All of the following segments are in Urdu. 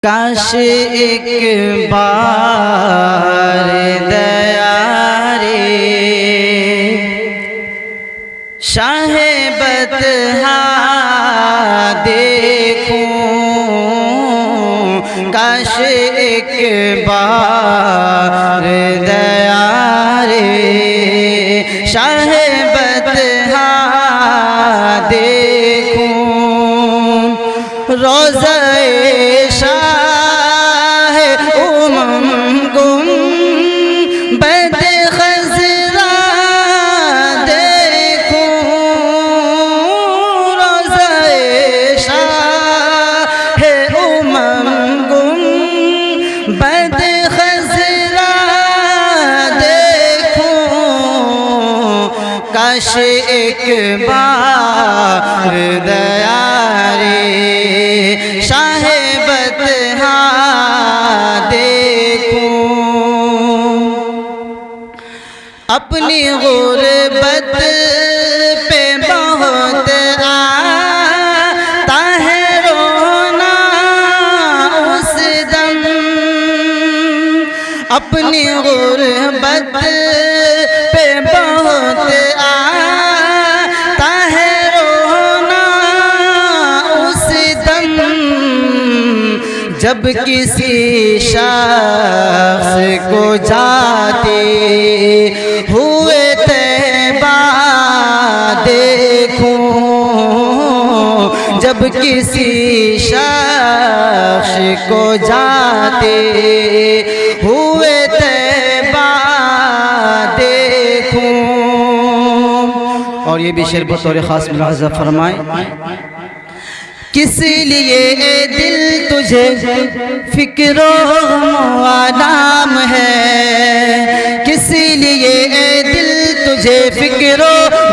کاش ایک بار دیا رے شاہ بطحا دیکھوں، کاش ایک بار دیا رے شاہ بطحا دیکھوں، روضہ شاہ امم گنبد خضرا دیکھوں، روضہ شاہ امم گنبد خضرا دیکھوں، کاش ایک بار دیا رے شاہ بطحا دیکھوں، اپنی غربت پہ بہت آتا ہے رونا اس دم، اپنی غربت پہ بہت آتا ہے رونا اس دم، جب کسی شخص کو جاتے ہوئے طیبہ دیکھوں، جب کسی شخص کو جاتے ہوئے طیبہ دیکھوں، اور یہ بھی شعر بطور خاص ملاحظہ فرمائیں، کس لیے اے دل تجھے فکر و آلام ہے، کس لیے اے دل تجھے فکر و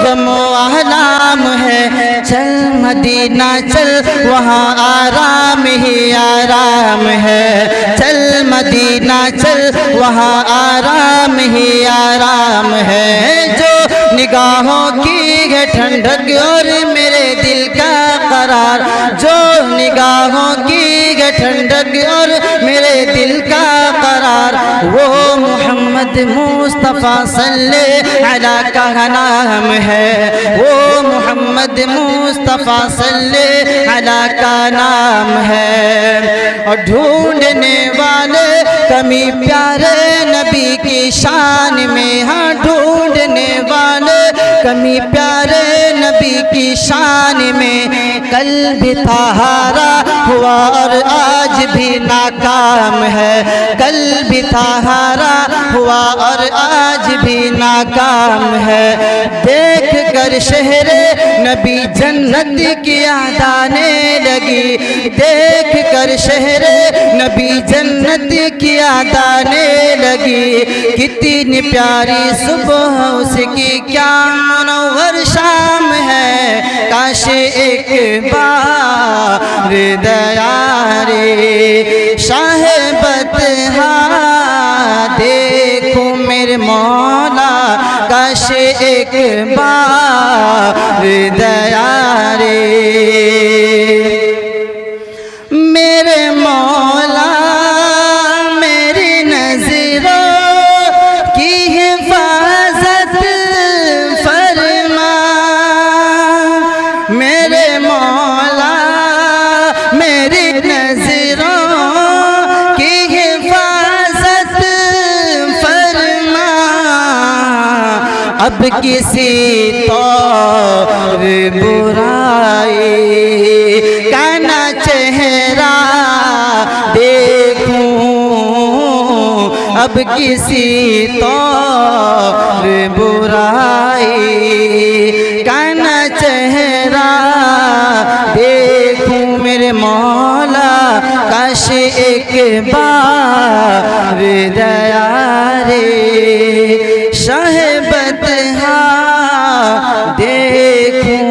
غم و آلام ہے، چل مدینہ چل وہاں آرام ہی آرام ہے، چل مدینہ چل وہاں آرام ہی آرام ہے، جو نگاہوں کی ہے ٹھنڈک اور میرے دل کا قرار، جو نگاہوں کی ہے ٹھنڈک اور میرے دل کا قرار، وہ محمد مصطفیٰ صلی علیہ کا نام ہے، وہ محمد مصطفیٰ صلی علیہ کا نام ہے، اور ڈھونڈنے والے کمی پیارے نبی کی شان میں، ہاں ڈھونڈنے والے کمی پیارے نبی کی شان میں، کل بھی طہارا ہوا اور آج بھی ناکام ہے، کل بھی طہارا ہوا اور آج بھی ناکام ہے، دیکھ کر شہر نبی جنت کی یاد آنے لگی، دیکھ کر شہر نبی جنت کی یاد آنے لگی، کتنی پیاری صبح اس کی کیا منور شام ہے، کاش ایک بار دیا رے شاہ بطحا دیکھوں میرے مولا، کاش ایک بار دیا رے میرے مولا، میری نظروں کی حفاظت فرما، میرے مولا میری نظروں کی حفاظت فرما، اب کسی طور برائی کا نہ چہرہ دیکھوں، اب کسی طور برائی کا نہ چہرہ دیکھوں میرے مولا، کاش ایک بار دیا رے شاہ بطحا دیکھوں۔